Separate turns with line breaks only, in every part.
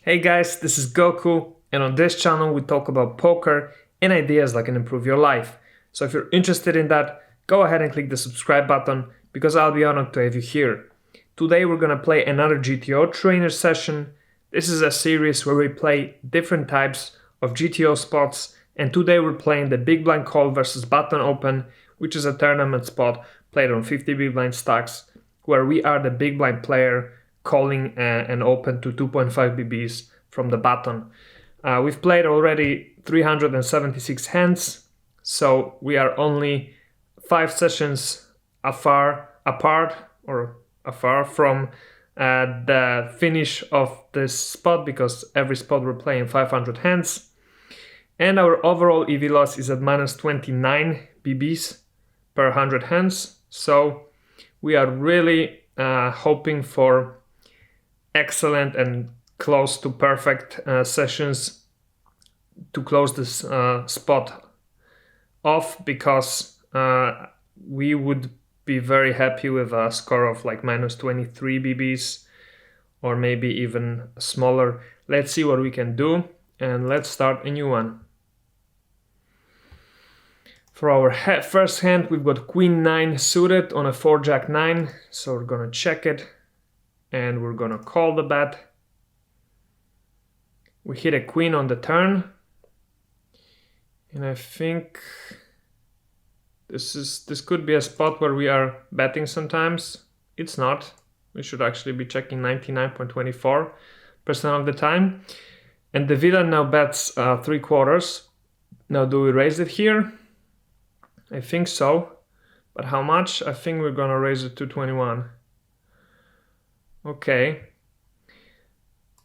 Hey guys, this is Goku, and on this channel we talk about poker and ideas that can improve your life. So if you're interested in that, go ahead and click the subscribe button because I'll be honored to have you here. Today we're gonna play another GTO trainer session. This is a series where we play different types of GTO spots, and today we're playing the Big Blind Call versus Button Open, which is a tournament spot played on 50 big blind stacks, where we are the big blind player calling an open to 2.5 BBs from the button. We've played already 376 hands, so we are only 5 sessions afar from the finish of this spot, because every spot we're playing 500 hands. And our overall EV loss is at minus 29 BBs per 100 hands, so we are really hoping for excellent and close to perfect sessions to close this spot off, because we would be very happy with a score of like minus 23 BBs or maybe even smaller. Let's see what we can do, and let's start a new one. For our first hand, we've got Queen 9 suited on a 4 Jack 9, so we're gonna check it and we're gonna call the bet. We hit a queen on the turn, and I think this could be a spot where we are betting sometimes. It's not. We should actually be checking 99.24% of the time. And the villain now bets 3/4. Now, do we raise it here? I think so, but how much? I think we're gonna raise it to 21. Okay.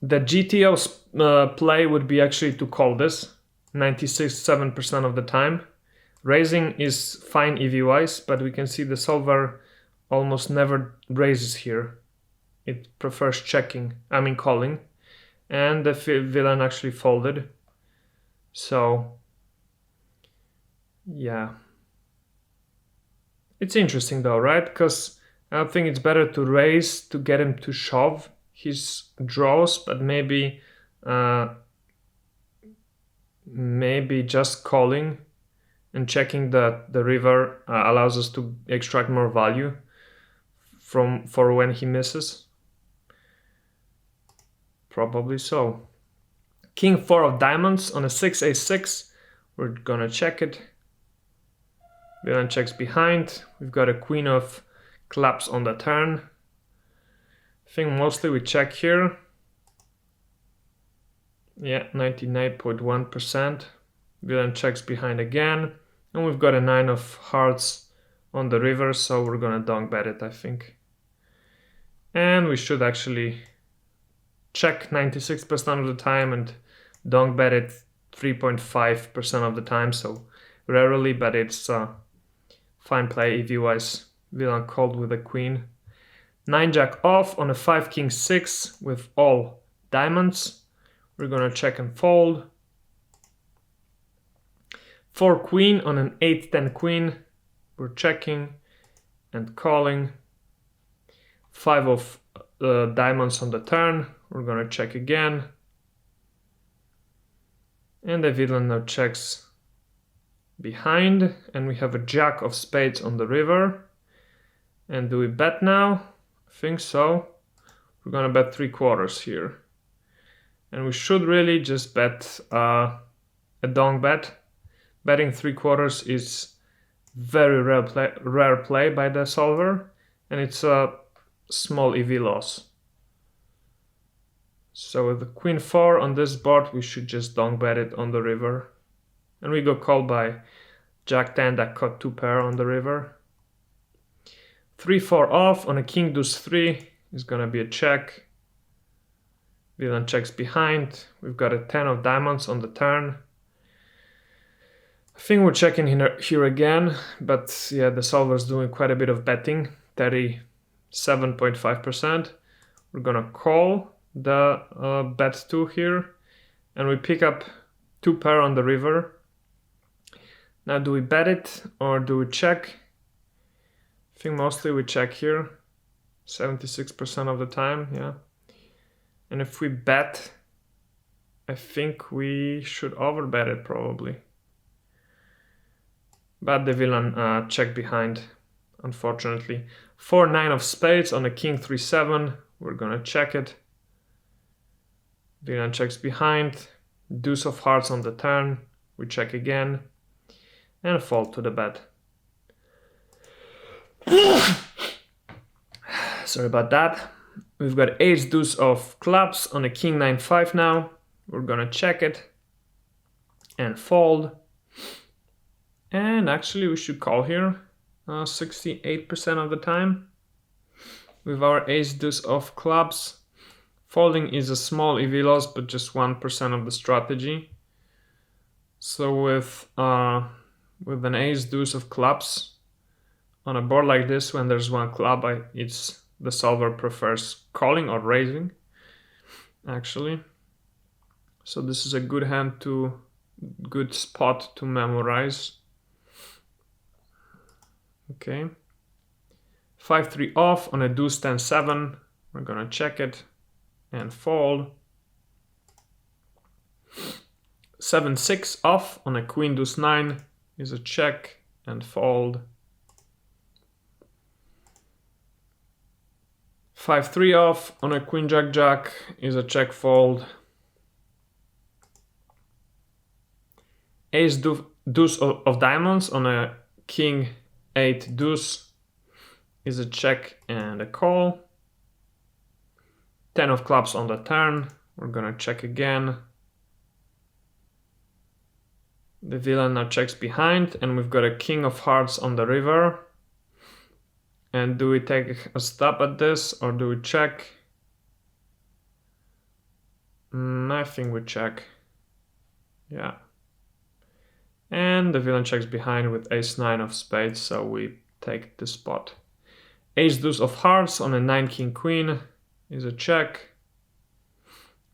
The GTO play would be actually to call this 96.7% of the time. Raising is fine EV-wise, but we can see the solver almost never raises here. It prefers calling, and the villain actually folded. So, yeah. It's interesting though, right? Because I think it's better to raise to get him to shove his draws, but maybe just calling and checking the river allows us to extract more value for when he misses. Probably so. King 4 of diamonds on a 6-A-6. We're gonna check it. Villain checks behind. We've got a queen of clubs on the turn. I think mostly we check here. Yeah, 99.1%. Villain checks behind again. And we've got a 9 of hearts on the river, so we're gonna donk bet it, I think. And we should actually check 96% of the time and donk bet it 3.5% of the time, so rarely, but it's fine play EV-wise. Villain called with a queen. 9 Jack off on a 5 King 6 with all diamonds. We're gonna check and fold. 4 Queen on an 8-10 Queen. We're checking and calling. 5 of diamonds on the turn. We're gonna check again. And the villain now checks behind, and we have a Jack of spades on the river. And do we bet now? I think so. We're gonna bet 3/4 here, and we should really just bet a donk bet. Betting 3/4 is very rare play by the solver, and it's a small EV loss. So with the Queen 4 on this board, we should just donk bet it on the river. And we go called by Jack 10 that cut 2 pair on the river. 3-4 off on a King Deuce 3 is gonna be a check. Villain checks behind. We've got a 10 of diamonds on the turn. I think we're checking here again, but yeah, the solver's doing quite a bit of betting, 37.5%. We're gonna call the bet 2 here, and we pick up 2 pair on the river. Now, do we bet it or do we check? I think mostly we check here, 76% of the time, yeah. And if we bet, I think we should overbet it probably. But the villain checked behind, unfortunately. 4-9 of spades on a king 3-7. We're gonna check it. Villain checks behind. Deuce of hearts on the turn. We check again. And fold to the bet. Sorry about that. We've got ace deuce of clubs on a king 9-5 now. We're gonna check it and fold. And actually we should call here 68% of the time with our ace deuce of clubs. Folding is a small EV loss, but just 1% of the strategy. So with an ace deuce of clubs on a board like this, when there's one club, the solver prefers calling or raising, actually. So this is a good good spot to memorize. Okay. 5-3 off on a deuce 10-7. We're gonna check it and fold. 7-6 off on a queen deuce 9 is a check and fold. 5-3 off on a queen jack jack is a check fold. Ace deuce of diamonds on a king 8 deuce is a check and a call. 10 of clubs on the turn. We're gonna check again. The villain now checks behind, and we've got a king of hearts on the river. And do we take a stab at this or do we check? I think we check. Yeah. And the villain checks behind with ace 9 of spades, so we take the spot. Ace deuce of hearts on a 9 king queen is a check.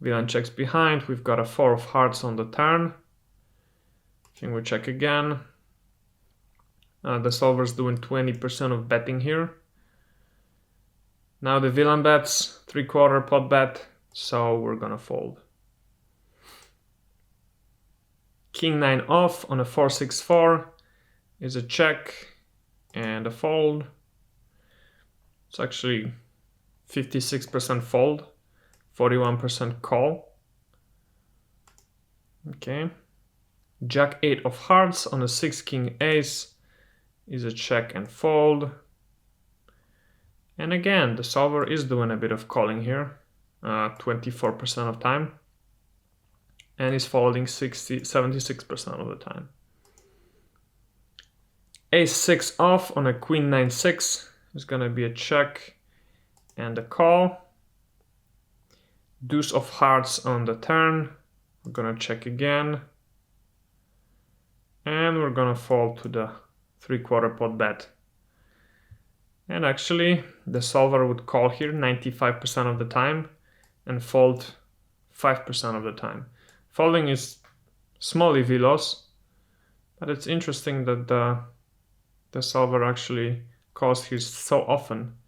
Villain checks behind. We've got a 4 of hearts on the turn. I think we check again. The solver's doing 20% of betting here. Now the villain bets, 3/4 pot bet, so we're gonna fold. King 9 off on a 4-6-4 is a check and a fold. It's actually 56% fold, 41% call. Okay. Jack 8 of hearts on a 6 king ace is a check and fold. And again, the solver is doing a bit of calling here, 24% of time. And is folding 76% of the time. Ace 6 off on a queen 9-6 is gonna be a check and a call. Deuce of hearts on the turn. We're gonna check again. And we're gonna fold to the 3/4 pot bet. And actually, the solver would call here 95% of the time and fold 5% of the time. Folding is small EV loss, but it's interesting that the solver actually calls here so often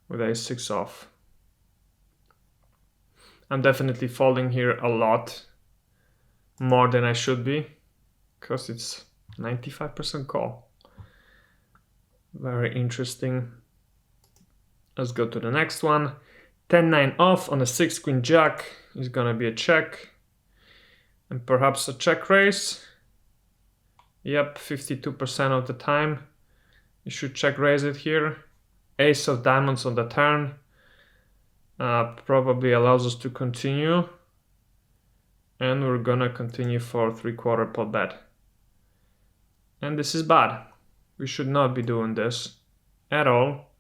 with ace 6 off. I'm definitely folding here a lot more than I should be, because it's 95% call. Very interesting. Let's go to the next one. 10-9 off on a 6 queen jack is gonna be a check. And perhaps a check raise. Yep, 52% of the time. You should check raise it here. Ace of diamonds on the turn. Probably allows us to continue. And we're gonna continue for 3/4 pot bet. And this is bad. We should not be doing this at all.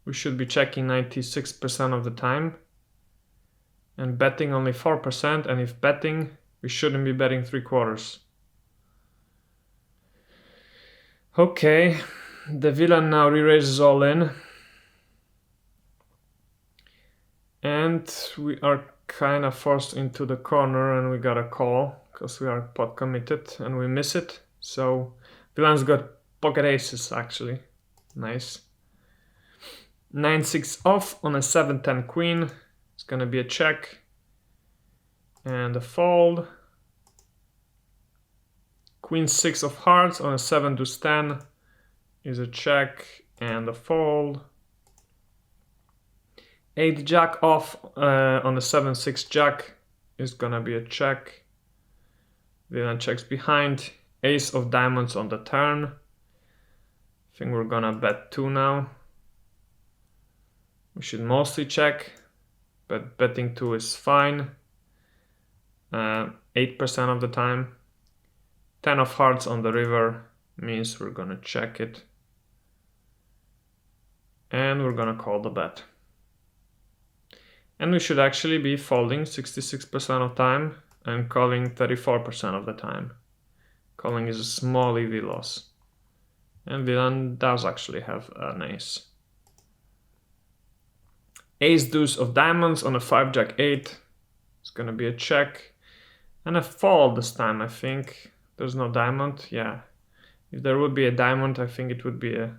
We should be checking 96% of the time and betting only 4%. And if betting, we shouldn't be betting 3/4. Okay, the villain now re-raises all in. And we are kind of forced into the corner and we got a call because we are pot committed and we miss it. So villain's got pocket aces actually. Nice. 9-6 off on a 7-10 queen. It's gonna be a check. and a fold. Queen 6 of hearts on a 7 deuce 10 is a check and a fold. 8 jack off on a 7-6 jack is gonna be a check. Villain checks behind. Ace of diamonds on the turn. I think we're gonna bet 2 now. We should mostly check, but betting 2 is fine. 8% of the time. 10 of hearts on the river means we're gonna check it. And we're gonna call the bet. And we should actually be folding 66% of time and calling 34% of the time. Calling is a small EV loss. And villain does actually have an ace. Ace deuce of diamonds on a 5 jack 8. It's gonna be a check. And a fold this time, I think. There's no diamond, yeah. If there would be a diamond, I think it would be a,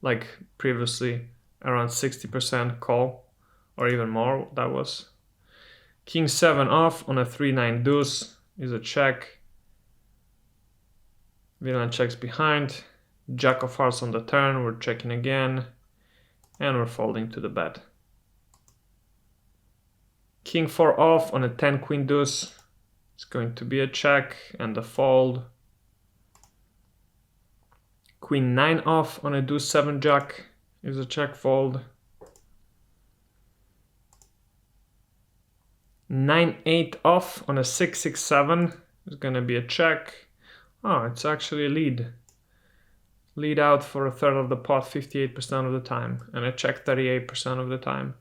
like previously, around 60% call, or even more, that was. King 7 off on a 3-9 deuce is a check. Villain checks behind. Jack of hearts on the turn, we're checking again. And we're folding to the bet. King 4 off on a 10 queen deuce. It's going to be a check and a fold. Queen 9 off on a deuce 7 jack is a check fold. 9-8 off on a 6-6-7 is gonna be a check. Oh, it's actually a lead. Lead out for a third of the pot 58% of the time, and a check 38% of the time.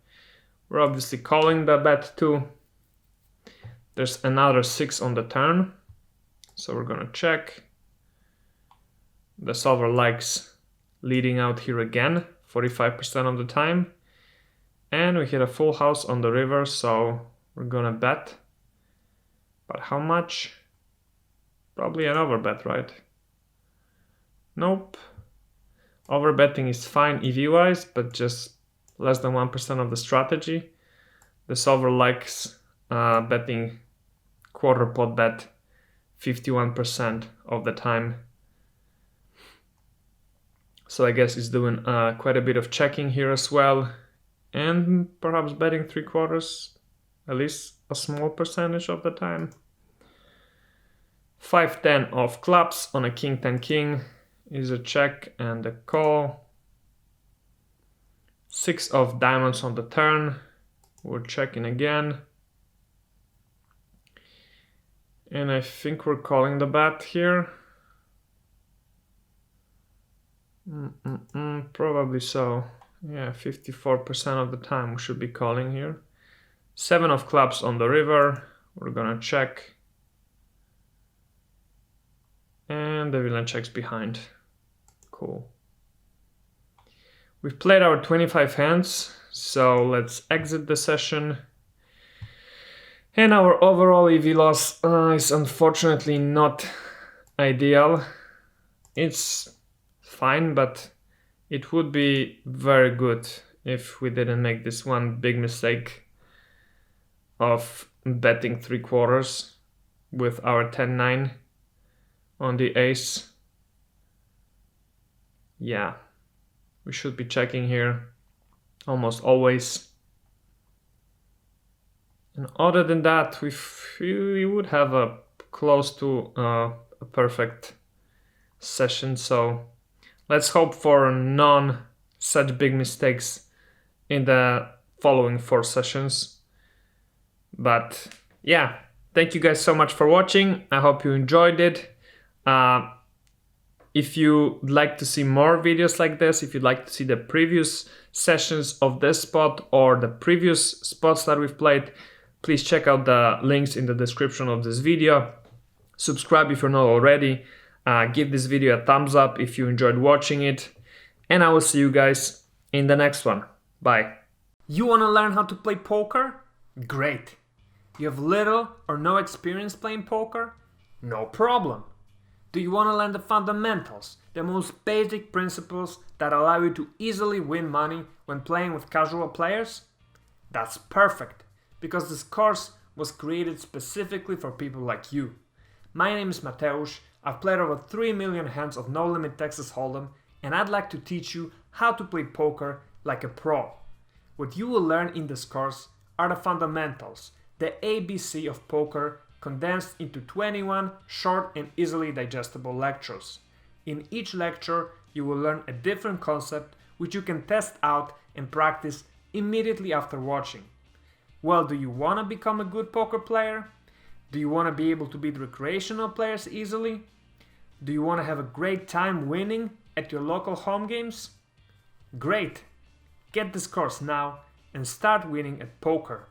We're obviously calling the bet too. There's another 6 on the turn, so we're gonna check. The solver likes leading out here again, 45% of the time. And we hit a full house on the river, so we're gonna bet. But how much? Probably an overbet, right? Nope. Overbetting is fine EV-wise, but just less than 1% of the strategy. The solver likes betting quarter pot bet 51% of the time. So I guess it's doing quite a bit of checking here as well. And perhaps betting 3/4, at least a small percentage of the time. 5-10 of clubs on a king 10 king is a check and a call. 6 of diamonds on the turn, we're checking again. And I think we're calling the bet here. Probably so. Yeah, 54% of the time we should be calling here. 7 of clubs on the river, we're gonna check. And the villain checks behind. Cool. We've played our 25 hands, so let's exit the session. And our overall EV loss is unfortunately not ideal. It's fine, but it would be very good if we didn't make this one big mistake of betting 3/4 with our 10-9 on the ace. Yeah, we should be checking here almost always. And other than that, we would have a close to a perfect session. So let's hope for none such big mistakes in the following 4 sessions. But yeah, thank you guys so much for watching. I hope you enjoyed it. If you'd like to see more videos like this, if you'd like to see the previous sessions of this spot or the previous spots that we've played, please check out the links in the description of this video. Subscribe if you're not already. Give this video a thumbs up if you enjoyed watching it. And I will see you guys in the next one. Bye. You want to learn how to play poker? Great. You have little or no experience playing poker? No problem. Do you want to learn the fundamentals, the most basic principles that allow you to easily win money when playing with casual players? That's perfect, because this course was created specifically for people like you. My name is Mateusz, I've played over 3 million hands of No Limit Texas Hold'em, and I'd like to teach you how to play poker like a pro. What you will learn in this course are the fundamentals, the ABC of poker condensed into 21 short and easily digestible lectures. In each lecture, you will learn a different concept which you can test out and practice immediately after watching. Well, do you want to become a good poker player? Do you want to be able to beat recreational players easily? Do you want to have a great time winning at your local home games? Great! Get this course now and start winning at poker.